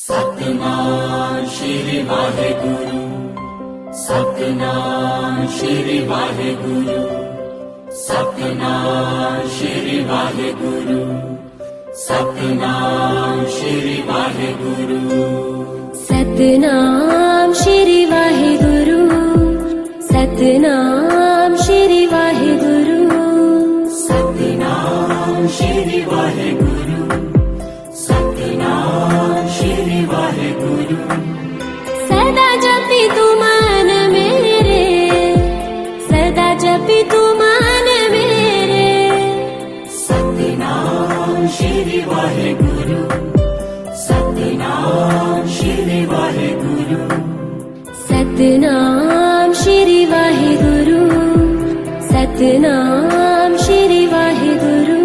सतनाम श्री वाहेगुरु, सतनाम श्री वाहेगुरु, सतनाम श्री वाहेगुरु, सतनाम श्री वाहेगुरु। सतनाम श्री वाहेगुरु, सतनाम श्री वाहेगुरु, सतनाम श्री वाहेगुरु, सतनाम श्री वाहेगुरु। सदा जपी तू मान मेरे, सदा जपी तू मान मेरे। सतनाम श्री वाहेगुरु, सतनाम श्री वाहेगुरु। सतनाम श्री वाहेगुरु, सतनाम श्री वाहेगुरु।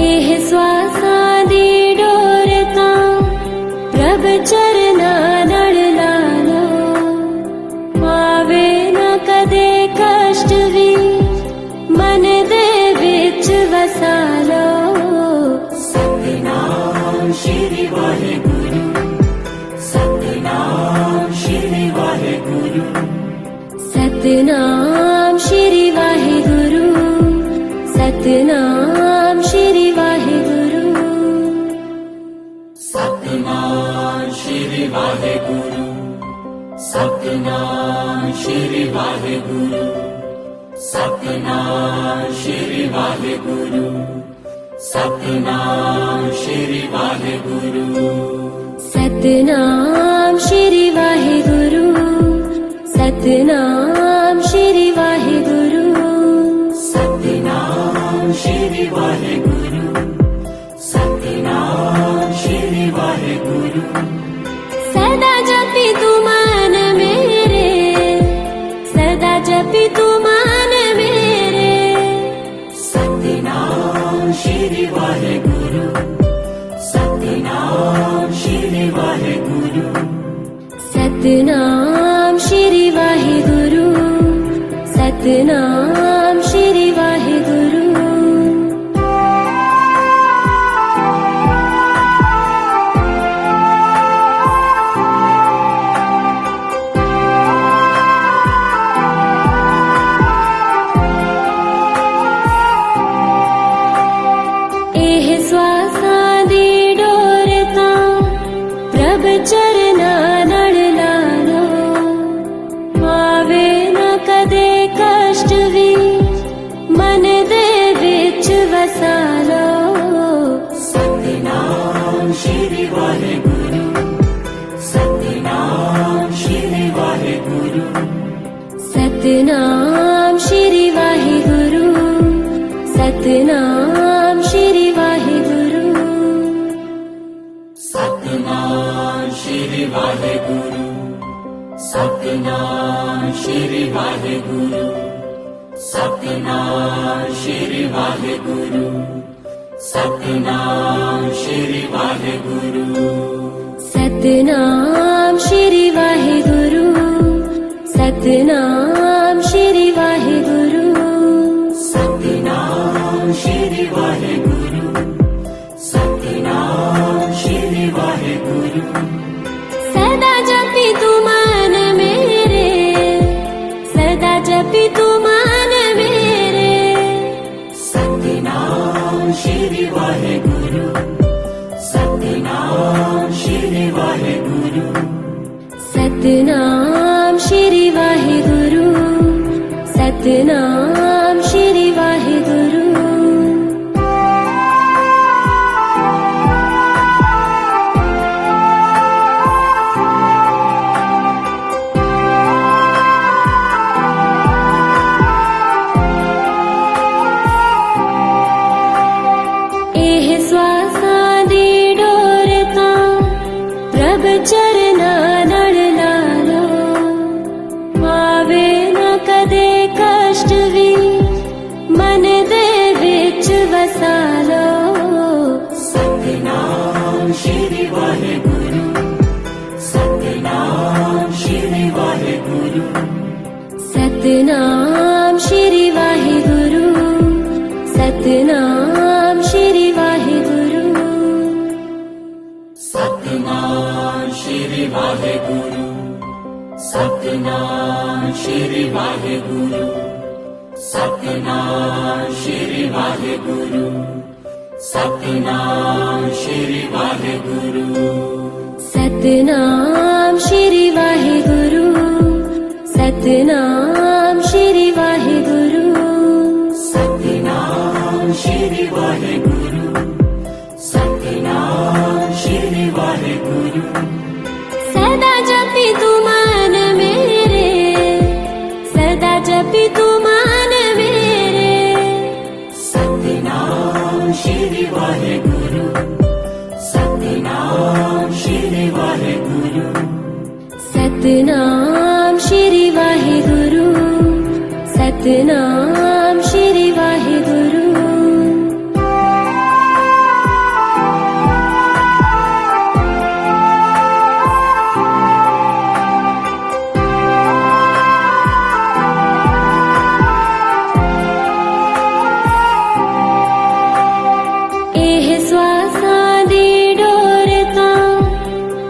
एह श्वासां दी डोर तां प्रभ चरना नड़ लालो, आवे न कदे कष्ट भी मन दे विच वसा लो। सतनाम श्री वाहेगुरु, सतनाम श्री वाहेगुरु। सतनाम श्री वाहेगुरु, सतनाम श्री वाहेगुरु। सतनाम श्री वाहेगुरु, सतनाम श्री वाहेगुरु, सतनाम श्री वाहेगुरु, सतनाम श्री वाहेगुरु। सतनाम श्री वाहेगुरु, सतनाम श्री वाहेगुरु। सतनाम श्री वाहेगुरु, सतनाम श्री वाहेगुरु। सदा जपी तू मान मेरे, सदा जपी तू मान मेरे। सतनाम श्री वाहेगुरु, सतनाम श्री वाहेगुरु। सतनाम श्री वाहेगुरु, सतनाम श्री वाहेगुरु। एह श्वासां दी डोर तां प्रभ चरना नड़ लालो, आवे न कदे कष्ट भी मन दे विच वसा लो। सतनाम श्री वाहेगुरु, सतनाम श्री वाहेगुरु। सतनाम श्री वाहेगुरु, सतनाम श्री वाहेगुरु। सतनाम श्री वाहेगुरु, सतनाम श्री वाहेगुरु, सतनाम श्री वाहेगुरु, सतनाम श्री वाहेगुरु। सतनाम श्री वाहेगुरु, सतनाम श्री वाहेगुरु। सतनाम श्री वाहेगुरु, सतनाम श्री वाहेगुरु। सदा जपी तू मान मेरे, सदा जपी तू मान मेरे। सतनाम श्री वाहेगुरु, सतनाम श्री वाहेगुरु। सतनाम श्री वाहेगुरु, सतनाम श्री वाहेगुरु। एह श्वासां दी डोर तां प्रभ चरना नड़ लालो, आवे न कदे कष्ट भी ਵਾਹਿਗੁਰੂ ਸਤਨਾਮ ਸ਼੍ਰੀ ਵਾਹਿਗੁਰੂ ਸਤਨਾਮ ਸ਼੍ਰੀ ਵਾਹਿਗੁਰੂ ਸਤਨਾਮ ਸ਼੍ਰੀ ਵਾਹਿਗੁਰੂ ਸਤਨਾਮ ਸ਼੍ਰੀ ਵਾਹਿਗੁਰੂ ਸਤਨਾਮ ਸ਼੍ਰੀ ਵਾਹਿਗੁਰੂ ਸਤਨਾਮ ਸ਼੍ਰੀ ਵਾਹਿਗੁਰੂ ਸਤਨਾਮ ਸ਼੍ਰੀ ਵਾਹਿਗੁਰੂ ਸਦਾ ਜਪੀ ਤੂੰ ਮਨ ਮੇਰੇ ਸਦਾ ਜਪੀ ਤੂੰ ਮਨ ਮੇਰੇ ਸਤਨਾਮ ਸ਼੍ਰੀ ਵਾਹਿਗੁਰੂ ਸਤਨਾਮ ਸ਼੍ਰੀ ਵਾਹਿਗੁਰੂ ਸਤਨਾਮ ਸ਼੍ਰੀ ਵਾਹਿਗੁਰੂ ਸਤਨਾਮ ਸ਼੍ਰੀ ਵਾਹਿਗੁਰੂ ਇਹ ਸਵਾਸਾਂ ਦੀ ਡੋਰ ਤਾਂ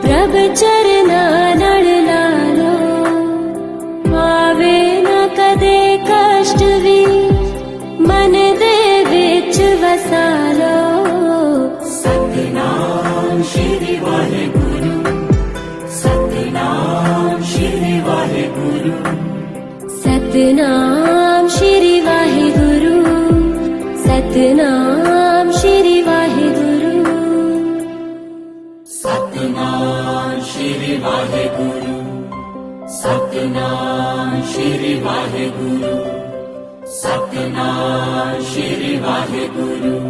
ਪ੍ਰਭ ਚਰਨਾਂ ਨਾਲ ਲਾ ਲੋ ਆਵੇ ਨਾ ਕਦੇ ਕਸ਼ਟ ਵੀ ਮਨ ਦੇ ਵਿੱਚ ਵਸਾ ਲੋ ਸਤਨਾਮ ਸ਼੍ਰੀ ਵਾਹਿਗੁਰੂ ਸਤਨਾਮ ਸ਼੍ਰੀ ਵਾਹਿਗੁਰੂ ਸਤਨਾਮ ਸ਼੍ਰੀ ਵਾਹਿਗੁਰੂ ਸਤਨਾਮ ਸ਼੍ਰੀ ਵਾਹਿਗੁਰੂ ਸਤਨਾਮ ਸ਼੍ਰੀ ਵਾਹਿਗੁਰੂ ਸਤਨਾਮ ਸ਼੍ਰੀ ਵਾਹਿਗੁਰੂ ਸਤਨਾਮ ਸ਼੍ਰੀ ਵਾਹਿਗੁਰੂ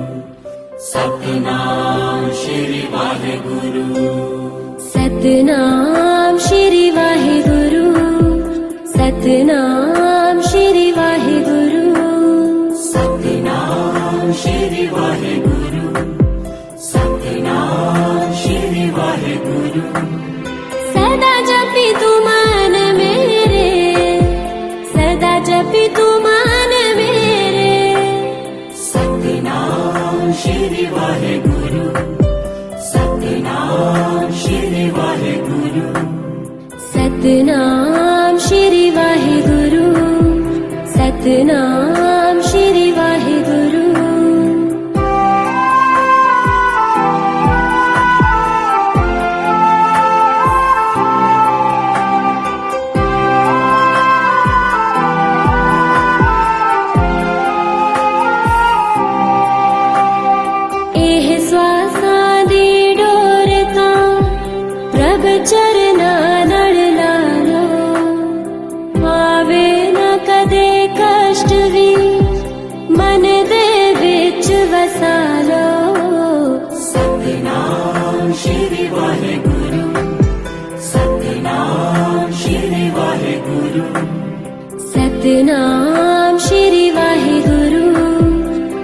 ਸਤਨਾਮ ਸ਼੍ਰੀ ਵਾਹਿਗੁਰੂ ਸਤਨਾਮ ਸ਼੍ਰੀ ਵਾਹਿਗੁਰੂ ਸਤਨਾਮ ਸ਼੍ਰੀ ਵਾਹਿਗੁਰੂ ਸਤਨਾਮ ਸ਼੍ਰੀ ਵਾਹਿਗੁਰੂ ਸਤਨਾਮ ਸ਼੍ਰੀ ਵਾਹਿਗੁਰੂ ਸਦਾ ਜਪੀ ਤੂੰ ਮਨ ਮੇਰੇ ਸਦਾ ਜਪੀ ਤੂੰ ਮਨ ਮੇਰੇ ਸਤਨਾਮ ਸ਼੍ਰੀ ਵਾਹਿਗੁਰੂ ਸਤਨਾਮ ਸ਼੍ਰੀ ਵਾਹਿਗੁਰੂ ਸਤਨਾਮ ਸ਼੍ਰੀ ਵਾਹਿਗੁਰੂ ਸਤਨਾਮ ਸ਼੍ਰੀ ਵਾਹਿਗੁਰੂ ਇਹ ਸਵਾਸਾਂ ਦੀ ਡੋਰ ਤਾਂ ਪ੍ਰਭ ਚਰਨਾਂ ਨਾਲ ਲਾ ਲੋ ਆਵੇ ਨਾ ਕਦੇ ਕਸ਼ਟ ਵੀ ਮਨ ਦੇ ਵਿੱਚ ਵਸਾ ਲੋ ਸਤਨਾਮ ਸ਼੍ਰੀ ਵਾਹਿਗੁਰੂ ਸਤਨਾਮ ਸ਼੍ਰੀ ਵਾਹਿਗੁਰੂ ਸਤਨਾਮ ਸ਼੍ਰੀ ਵਾਹਿਗੁਰੂ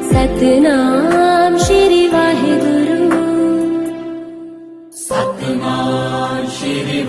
ਸਤਨਾਮ ਸ਼੍ਰੀ ਵਾਹਿਗੁਰੂ ਸਤਨਾਮ ਸ਼੍ਰੀ